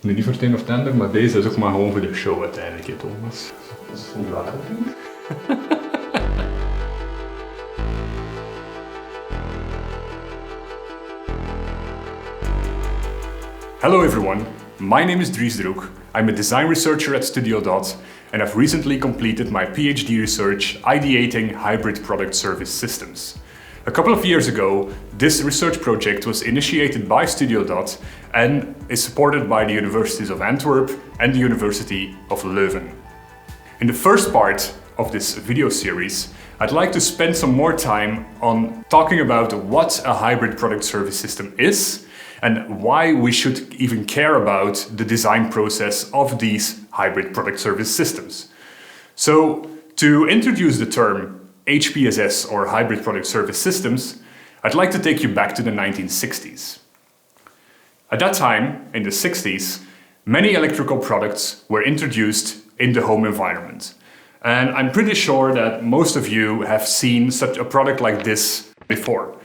Nu niet voor het een of het ander, maar deze is ook maar gewoon voor de show uiteindelijk, hè, Thomas. Dat is hoe laat het doen. Hello everyone, my name is Dries. I'm a design researcher at Studio Dot, and I've recently completed my PhD research ideating hybrid product service systems. A couple of years ago, this research project was initiated by Studio Dot and is supported by the Universities of Antwerp and the University of Leuven. In the first part of this video series, I'd like to spend some more time on talking about what a hybrid product service system is and why we should even care about the design process of these hybrid product service systems. So, to introduce the term HPSS or hybrid product service systems, I'd like to take you back to the 1960s. At that time, in the 60s, many electrical products were introduced in the home environment. And I'm pretty sure that most of you have seen such a product like this before.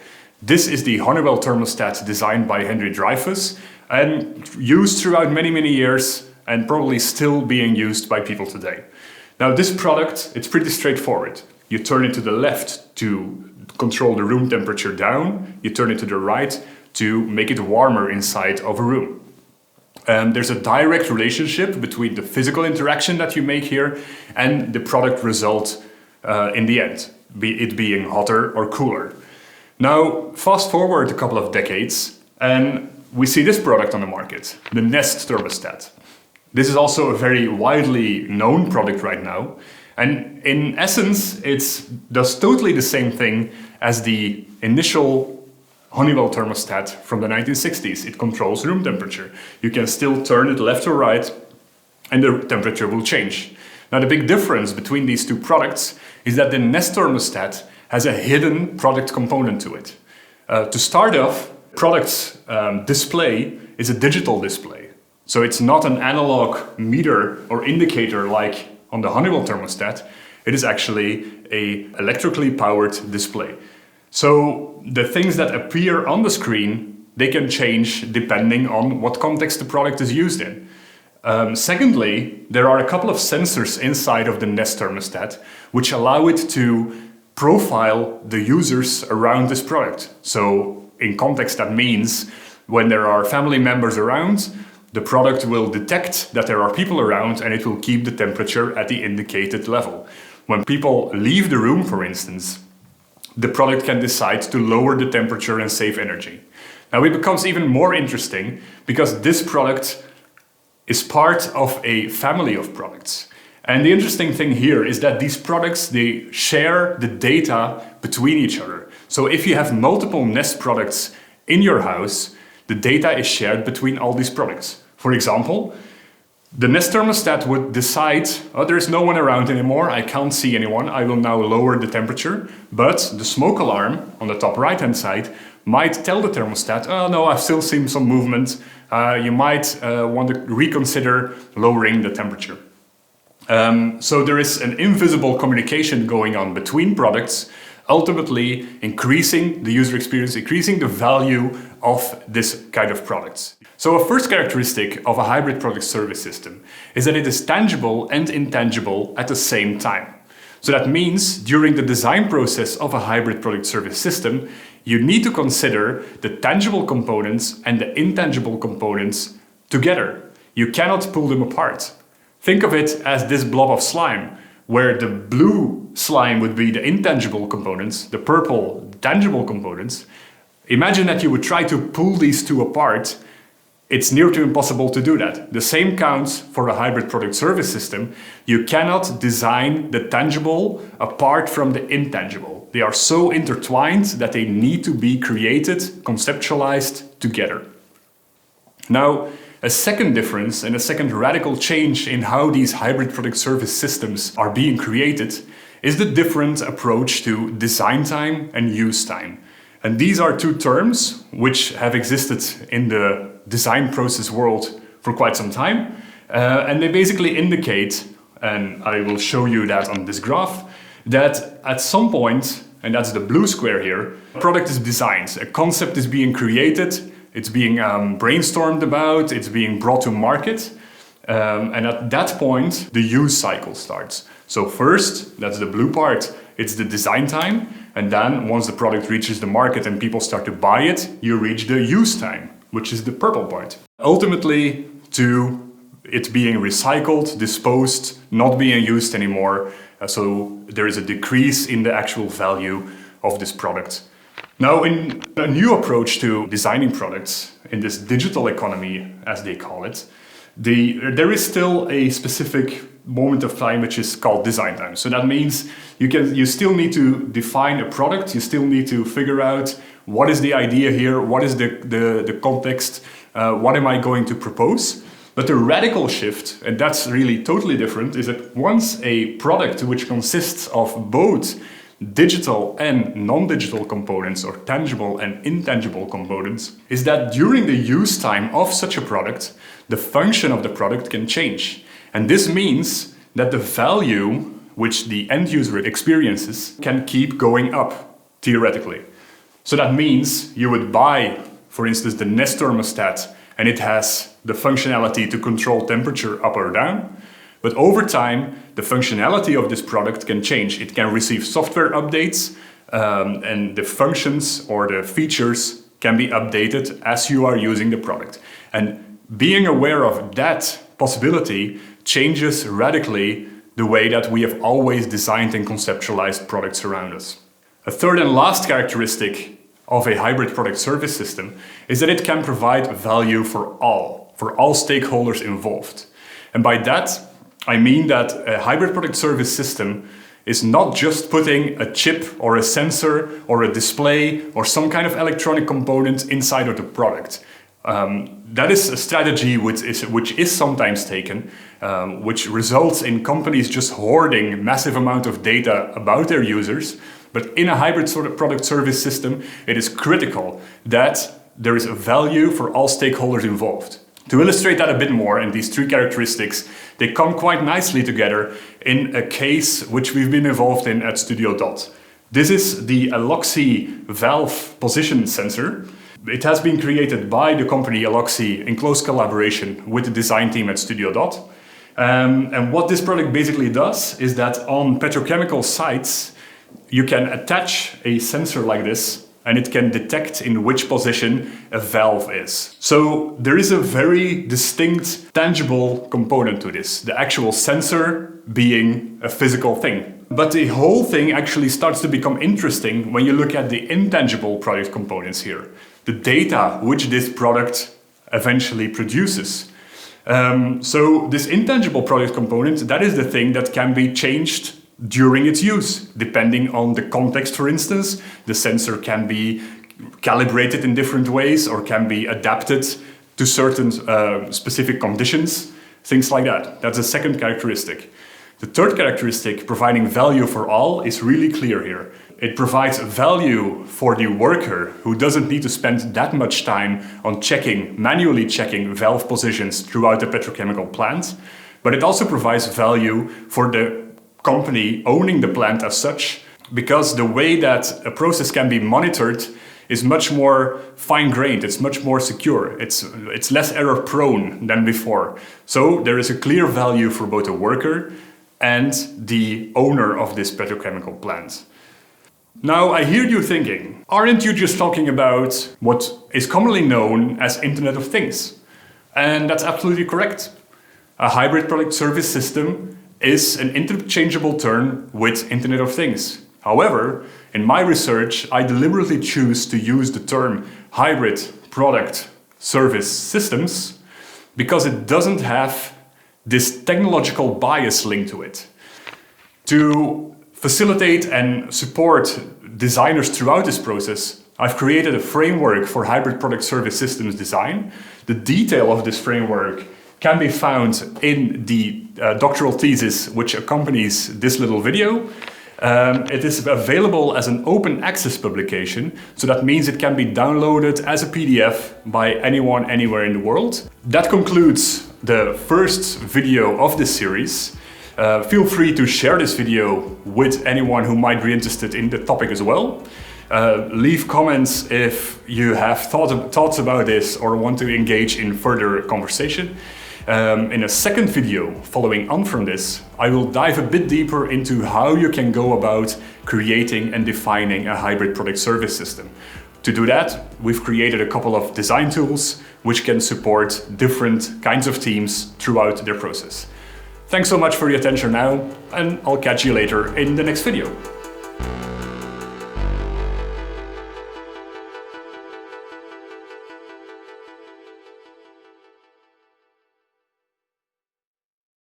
This is the Honeywell thermostat designed by Henry Dreyfuss and used throughout many years and probably still being used by people today. Now this product, it's pretty straightforward. You turn it to the left to control the room temperature down, you turn it to the right to make it warmer inside of a room. There's a direct relationship between the physical interaction that you make here and the product result in the end, it being hotter or cooler. Now, fast forward a couple of decades and we see this product on the market, the Nest thermostat. This is also a very widely known product right now, and in essence it does totally the same thing as the initial Honeywell thermostat from the 1960s. It controls room temperature. You can still turn it left or right and the temperature will change. Now the big difference between these two products is that the Nest thermostat has a hidden product component to it. To start off, product's display is a digital display. So it's not an analog meter or indicator like on the Honeywell thermostat. It is actually an electrically powered display. So the things that appear on the screen, they can change depending on what context the product is used in. Secondly, there are a couple of sensors inside of the Nest thermostat which allow it to profile the users around this product. So in context that means when there are family members around, the product will detect that there are people around and it will keep the temperature at the indicated level. When people leave the room, for instance, the product can decide to lower the temperature and save energy. Now it becomes even more interesting because this product is part of a family of products. And the interesting thing here is that these products, they share the data between each other. So if you have multiple Nest products in your house, the data is shared between all these products. For example, the Nest thermostat would decide, oh, there is no one around anymore, I can't see anyone, I will now lower the temperature. But the smoke alarm on the top right-hand side might tell the thermostat, oh no, I've still seen some movement, you might want to reconsider lowering the temperature. So there is an invisible communication going on between products, ultimately increasing the user experience, increasing the value of this kind of products. So a first characteristic of a hybrid product service system is that it is tangible and intangible at the same time. So that means during the design process of a hybrid product service system, you need to consider the tangible components and the intangible components together. You cannot pull them apart. Think of it as this blob of slime, where the blue slime would be the intangible components, the purple tangible components. Imagine that you would try to pull these two apart. It's near to impossible to do that. The same counts for a hybrid product service system. You cannot design the tangible apart from the intangible. They are so intertwined that they need to be created, conceptualized together. Now, a second difference and a second radical change in how these hybrid product service systems are being created is the different approach to design time and use time. And these are two terms which have existed in the design process world for quite some time. And they basically indicate, and I will show you that on this graph, that at some point, and that's the blue square here, a product is designed, a concept is being created, it's being brainstormed about, it's being brought to market. And at that point, the use cycle starts. So first, that's the blue part, it's the design time. And then once the product reaches the market and people start to buy it, you reach the use time, which is the purple part. Ultimately, to it being recycled, disposed, not being used anymore. So there is a decrease in the actual value of this product. Now, in a new approach to designing products, in this digital economy, as they call it, there is still a specific moment of time which is called design time. So that means you still need to define a product, you still need to figure out what is the idea here, what is the context, what am I going to propose. But the radical shift, and that's really totally different, is that once a product which consists of both digital and non-digital components, or tangible and intangible components, is that during the use time of such a product, the function of the product can change. And this means that the value which the end user experiences can keep going up, theoretically. So that means you would buy, for instance, the Nest thermostat, and it has the functionality to control temperature up or down. But over time, the functionality of this product can change. It can receive software updates, and the functions or the features can be updated as you are using the product. And being aware of that possibility changes radically the way that we have always designed and conceptualized products around us. A third and last characteristic of a hybrid product service system is that it can provide value for all stakeholders involved. And by that, I mean that a hybrid product service system is not just putting a chip or a sensor or a display or some kind of electronic component inside of the product. That is a strategy which is sometimes taken, which results in companies just hoarding massive amount of data about their users. But in a hybrid sort of product service system, it is critical that there is a value for all stakeholders involved. To illustrate that a bit more, and these three characteristics, they come quite nicely together in a case which we've been involved in at Studio Dot. This is the Aloxi valve position sensor. It has been created by the company Aloxi in close collaboration with the design team at Studio Dot. And what this product basically does is that on petrochemical sites, you can attach a sensor like this and it can detect in which position a valve is. So there is a very distinct, tangible component to this, the actual sensor being a physical thing. But the whole thing actually starts to become interesting when you look at the intangible product components here, the data which this product eventually produces. So this intangible product component, that is the thing that can be changed during its use, depending on the context. For instance, the sensor can be calibrated in different ways or can be adapted to certain specific conditions, things like that. That's the second characteristic. The third characteristic, providing value for all, is really clear here. It provides value for the worker who doesn't need to spend that much time on manually checking valve positions throughout the petrochemical plant, but it also provides value for the company owning the plant as such, because the way that a process can be monitored is much more fine-grained, it's much more secure, it's less error-prone than before. So there is a clear value for both the worker and the owner of this petrochemical plant. Now, I hear you thinking, aren't you just talking about what is commonly known as Internet of Things? And that's absolutely correct. A hybrid product service system is an interchangeable term with Internet of Things. However, in my research, I deliberately choose to use the term hybrid product service systems because it doesn't have this technological bias linked to it. To facilitate and support designers throughout this process, I've created a framework for hybrid product service systems design. The detail of this framework can be found in the doctoral thesis which accompanies this little video. It is available as an open access publication, so that means it can be downloaded as a PDF by anyone, anywhere in the world. That concludes the first video of this series. Feel free to share this video with anyone who might be interested in the topic as well. Leave comments if you have thoughts about this or want to engage in further conversation. In a second video following on from this, I will dive a bit deeper into how you can go about creating and defining a hybrid product service system. To do that, we've created a couple of design tools which can support different kinds of teams throughout their process. Thanks so much for your attention now, and I'll catch you later in the next video.